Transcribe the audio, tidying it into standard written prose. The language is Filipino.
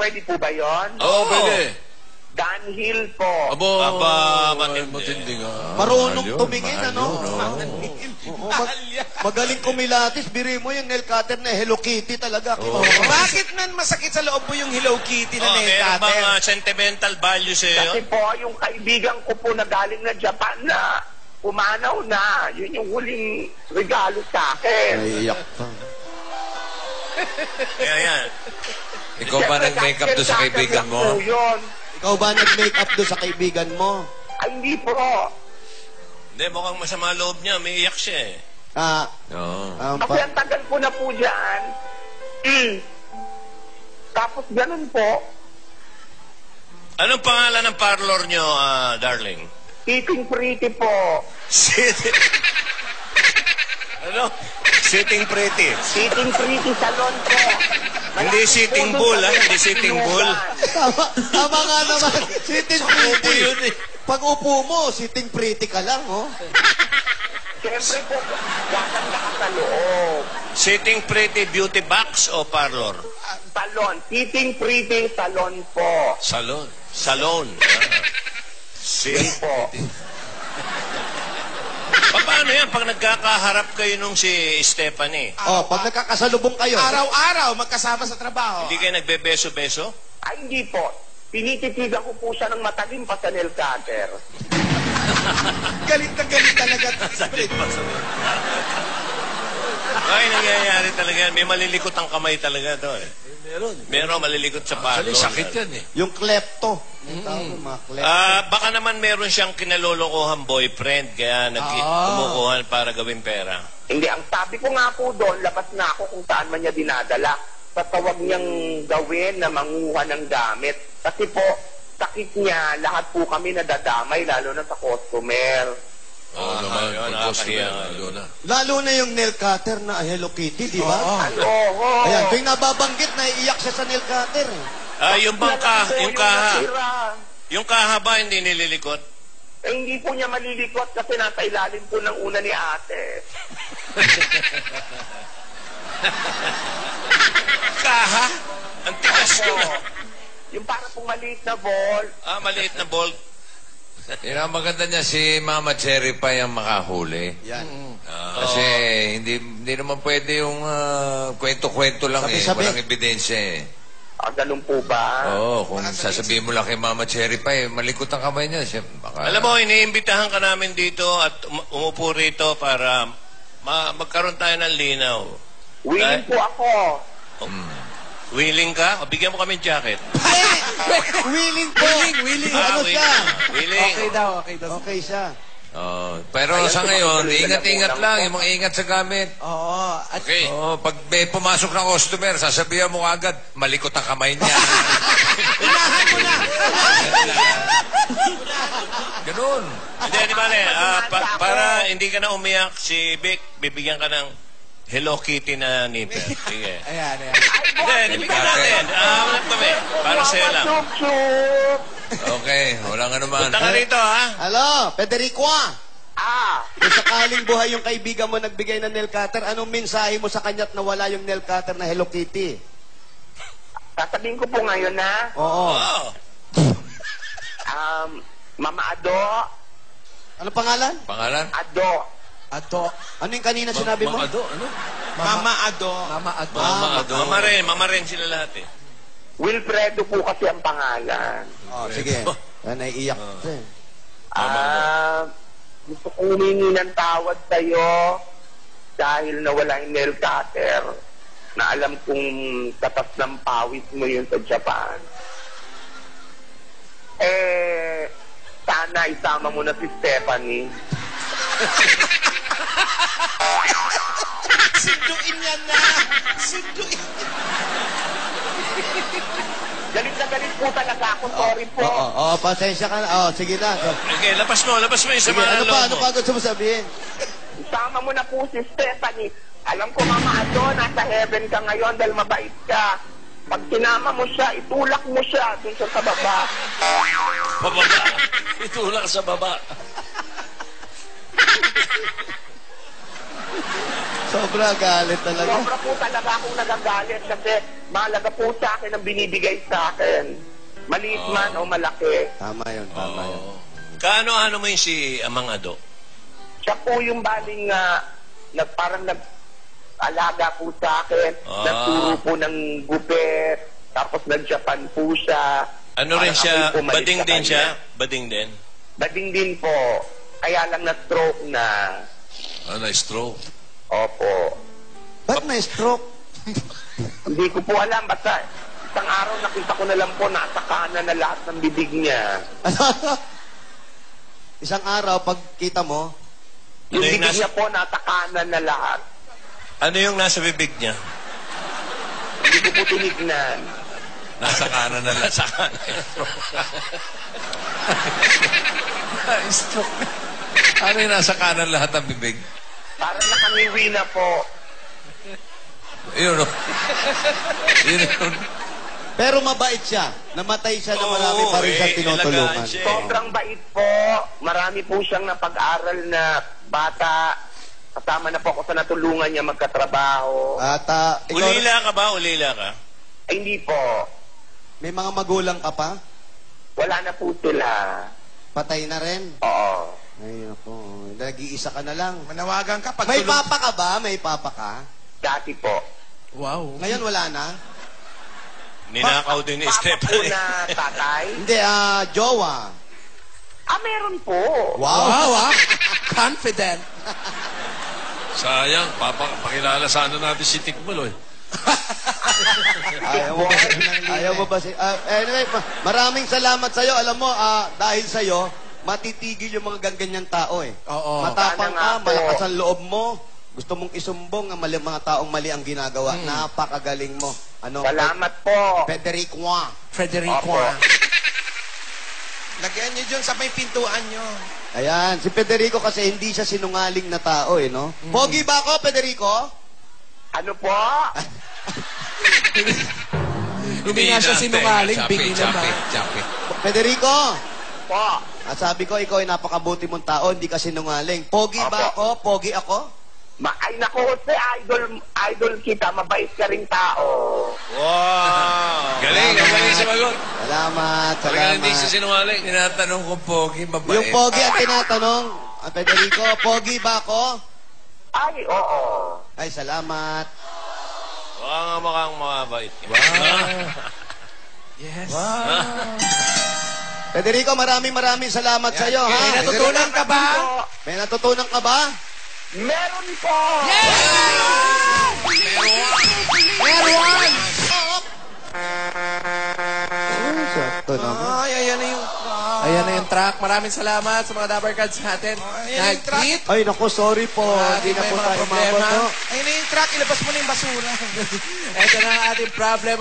Pwede po ba yun? Oo, pwede. Downhill po. Aba, matindi nga. Marunong tumingin, ano? Mahal Magaling kumilatis. Biri mo yung nail cutter na Hello Kitty talaga. Bakit man masakit sa loob mo yung Hello Kitty na nail meron cutter? bang sentimental value sa'yo? Kasi po, yung kaibigan ko po na galing na Japan na pumanaw na. Yun yung huling regalo sa akin. Naiiyak ka. Kaya yan. Ikaw ba nag-makeup doon sa kaibigan mo? Ikaw ba nag-makeup doon sa kaibigan mo? Ay, hindi po. Hindi, mukhang masama loob niya. May iyak siya eh. Kasi ang tagal ko na po dyan. Tapos ganun po. Anong pangalan ng parlor niyo, darling? Sitting Pretty po. Ano? Sitting Pretty. Sitting Pretty Salon po. Hindi sitting bull, Hindi sitting bull. Tama nga naman. Sitting pretty. Yun eh. Pag upo mo, sitting pretty ka lang, oh. Siyempre po, gaganda ka sa loob. Sitting Pretty beauty box o parlor? Salon. Sitting Pretty Salon po. Salon. Salon. Yun po. Paano yan pag nagkakaharap kayo nung si Stephanie? Pag nagkakasalubong kayo. Araw-araw, magkasama sa trabaho. Hindi kayo nagbebeso-beso? Ay, hindi po. Tinititigan ko po siya ng matalim pa sa nail cutter. Galit na galit talaga. Ay, nangyayari talaga yan. May malilikot ang kamay talaga to eh. Meron malilikot sa parlor. Sakit yan eh. Yung klepto. Mga klepto. Baka naman meron siyang kinalolokohan boyfriend kaya tumukuhan para gawin pera. Hindi, ang sabi ko nga po doon, labas na ako kung saan man niya dinadala. Patawag niyang gawin na manguha ng gamit. Kasi po, sakit niya, lahat po kami nadadamay, lalo na sa customer. Oo naman, pag-customer, Lalo na yung nail cutter na Hello Kitty, di ba? Oo. Ayan, tuwing nababanggit, naiiyak siya sa nail cutter. Yung kaha ba hindi nililikot? Eh, hindi po niya malilikot kasi nasa ilalim po ng una ni ate. Kaha? Ang tigas ko na. Yung para pong maliit na ball. Maliit na bolt. Yun ang maganda niya, si Mama Cherry pa yung makahuli. Yan. Kasi hindi naman pwede yung kwento-kwento lang Sabi-sabi. Walang ebidensya eh. Ganun po ba? Oo, kung sasabihin mo lang kay Mama Cherry pa malikot ang kamay niya. Siya, baka... Alam mo, iniimbitahan ka namin dito at umupo rito para magkaroon tayo ng linaw. Willing po ako. Willing ka? O bigyan mo kami jacket. Willing po. Willing. Ano willing. siya? Willing. Okay daw. Okay siya. Pero sa ngayon, ingat-ingat lang. Yung mga ingat sa gamit. Oo. Okay. Pag may pumasok na customer, sasabihan mo agad, malikot ang kamay niya. Unahan mo na. Ganun. Hindi ba para hindi ka na umiyak, si Vic, bibigyan ka ng Hello Kitty na nipple. Sige. Ayan. Hindi, bigyan natin. Para sa'yo lang. Okay, walang ano man. Punta ka rito, ha? Hello, Federico. Kung sakaling buhay yung kaibigan mo nagbigay ng nail cutter, anong mensahe mo sa kanya't nawala yung nail cutter na Hello Kitty? Sasabihin ko po ngayon na, Oo. Mama Ado, Ano pangalan? Pangalan? Ado. Ano yung kanina sinabi mo? Mama Ado. Mama rin sila lahat eh. Wilfredo po kasi ang pangalan. Sige. Naiiyak. Gusto kong humingi ng tawad sa'yo dahil nawala yung nail cutter na alam kong tatas ng pawis mo yun sa Japan. Sana isama mo na si Stephanie. Sunduin niya na. Sunduin. Galit na galit po talaga ako. Sorry po. Pasensya ka na. Sige na. Okay, labas mo yung Sige, sama ng loob ano mo. pa gusto mo sabihin? Isama mo na po si Stephanie. Alam ko, Mama Ado, nasa heaven ka ngayon dahil mabait ka. Pag sinama mo siya, itulak mo siya dun sa baba. Pababa. Itulak sa baba. Sobra galit talaga. Sobra po talaga akong nagagalit kasi mahalaga po sa akin ang binibigay sa akin. Maliit man o malaki. Tama yun, tama yun. Kaano-ano mo yung si Amang Ado? Siya po yung baling parang nag-alaga po sa akin. Ah. Nagturo po ng gupit. Tapos nag-Japan po siya. Ano rin Parang siya? ako'y pumalit Bading sa din kanya. siya? Bading din? Bading din po. Kaya lang na-stroke na. Na-stroke. Opo. Ba't na-stroke? Hindi ko po alam. Basta isang araw nakita ko na lang po nasa kanan na lahat ng bibig niya. Isang araw, pag kita mo, Yung Ano yung bibig nasa- niya po nasa kanan na lahat. Ano yung nasa bibig niya? Hindi ko po tinignan. Nasa kanan na lang. Nasa kanan. Stroke. Ano yung nasa kanan lahat ng bibig? Parang nakangiwi na po. Yun, no? Yun, yun. pero mabait siya. Namatay siya na marami Oo, pa rin siyang eh, tinutulungan. alagaan siya. Sobrang bait po. Marami po siyang napag-aral na bata. Kasama na po ako sa natulungan niya magkatrabaho. At ikaw, Ulila ka ba? Ulila ka? Ay, hindi po. may mga magulang ka pa? Wala na po sila. Patay na rin? Oo. Ay, ako. Nag-iisa ka na lang. Manawagan ka pag May tulog. papa ka ba? May papa ka? Dati po. Wow. Ngayon wala na? Ninakaw din ni Papa po Stephanie. na tatay? Hindi, jowa. Meron po. Wow. Confident. Sayang, pakilala sana natin si Tikbuloy. Ayaw mo ba si... anyway, maraming salamat sa'yo. Alam mo, dahil sa'yo, matitigil yung mga ganyang tao eh. Oo. Matapang Sana nga ka, po. malakas ang loob mo. Gusto mong isumbong ang mga taong mali ang ginagawa. Napakagaling mo. Ano? Salamat po. Federico. Federico. Opo. Lagyan nyo dyan sa may pintuan nyo. Ayan, si Federico kasi hindi siya sinungaling na tao eh, no? Pogi ba ako, Federico? Ano po? Hindi nga siya sinungaling, bigay naman. Chapi. Federico, Po. sabi ko, ikaw ay napakabuti mong tao, hindi ka sinungaling. Pogi ba Opo. ako? Pogi ako? Ay, naku, Jose, idol kita. Mabait ka ring tao. Wow! Galing, galing sumagot. Salamat, Talaga hindi siya salamat. sinungaling. Tinatanong ko, Pogi, mabait. Yung pogi ang tinatanong, Federico, pogi ba ako? Ay, oo. Ay, salamat. Baka nga mukhang mabait. Yes. Federico, maraming salamat sa iyo, ha? May natutunan ka ba? May natutunan ka ba? Meron po. Meron! Sakto naman. Ay, ayan na yung... Ayan na yung track. Maraming salamat sa mga Dabber Cards natin. Ayan yung track. Nag-tweet. Ay, naku, sorry po. Hindi na May po mga tayo problema. umabot, no? Ayun na yung track. Ilabas mo na yung basura. Ito na ang ating problem